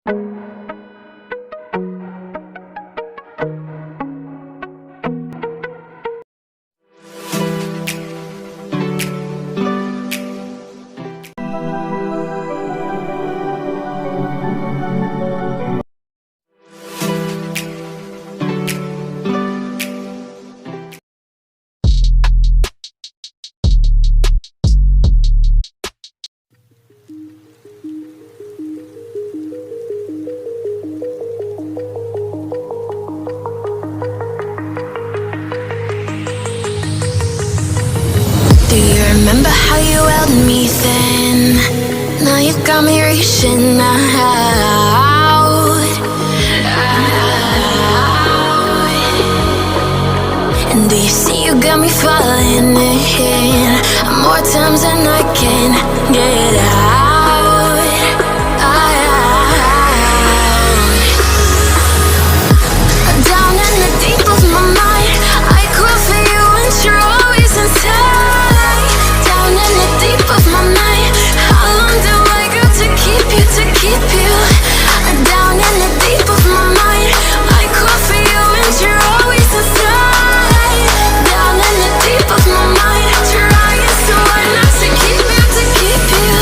Remember how you held me then? Now you got me reaching out. And do you see you got me falling in more times than I can get out. Down in the deep of my mind, I crawl for you and you're always inside. Down in the deep of my mind, how long do I go to keep you, to keep you? Down in the deep of my mind, I crawl for you and you're always inside. Down in the deep of my mind, trying so hard not to keep you, to keep you.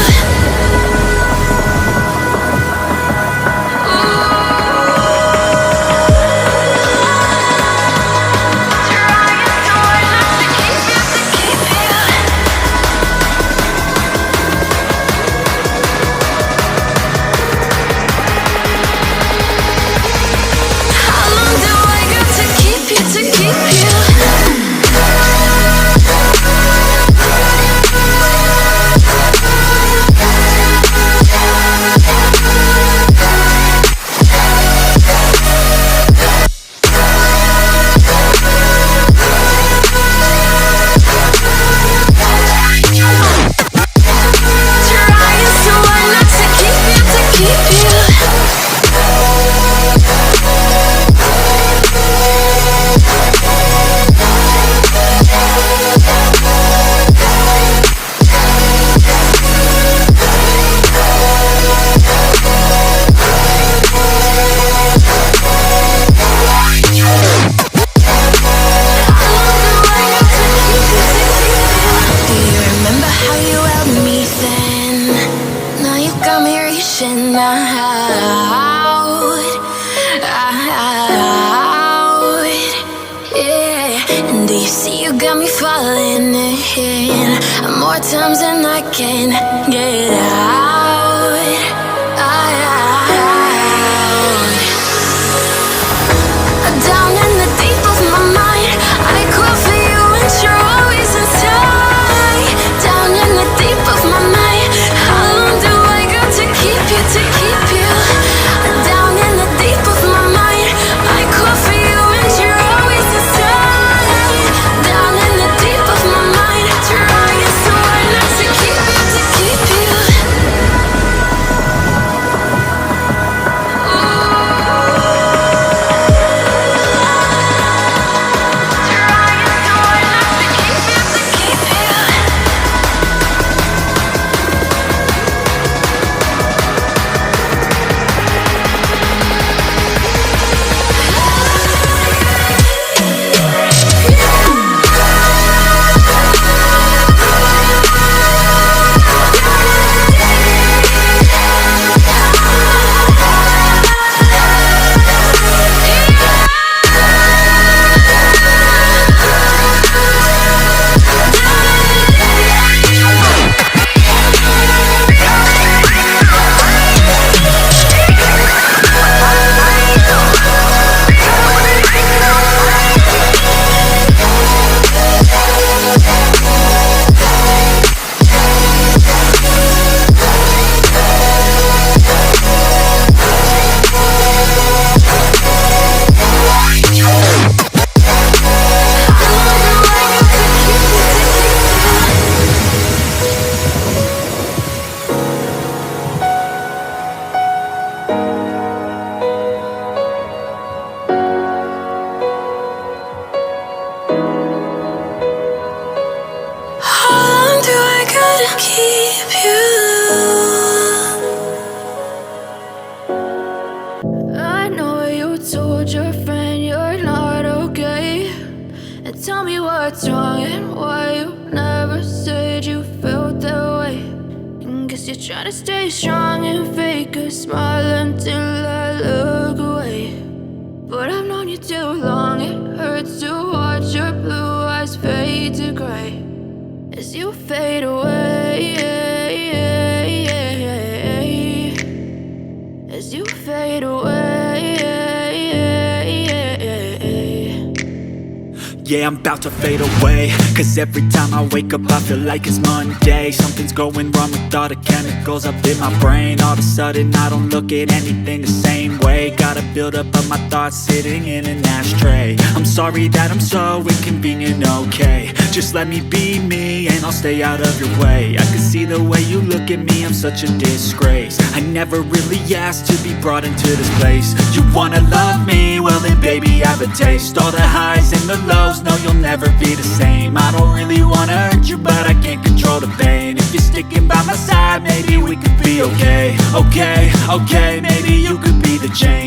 More times than I can get out. Down in the deep of my mind, I crawl for you and you're always inside. Down in the deep of my mind, how long do I go to keep you, to keep you? Down in the deep of my mind, I crawl for you and you're always inside. Down in the deep of my mind, trying so hard not to keep you, to keep you. told your friend you're not okay? And tell me what's wrong and why you never said you felt that way. And guess you're trying to stay strong and fake a smile until I look away. But I've known you too long, it hurts to watch your blue eyes fade to gray as you fade away, as you fade away. Yeah, I'm about to fade away, cause every time I wake up I feel like it's Monday. Something's going wrong with all the chemicals up in my brain. All of a sudden I don't look at anything the same way. Gotta build up of my thoughts sitting in an ashtray. I'm sorry that I'm so inconvenient, okay? Just let me be me and I'll stay out of your way. I can see the way you look at me, I'm such a disgrace. I never really asked to be brought into this place. You wanna love me? Well then baby I have a taste. All the highs and the lows, no you'll never be the same. I don't really wanna hurt you but I can't control the pain. If you're sticking by my side maybe we could be okay. Okay, maybe you could be the change.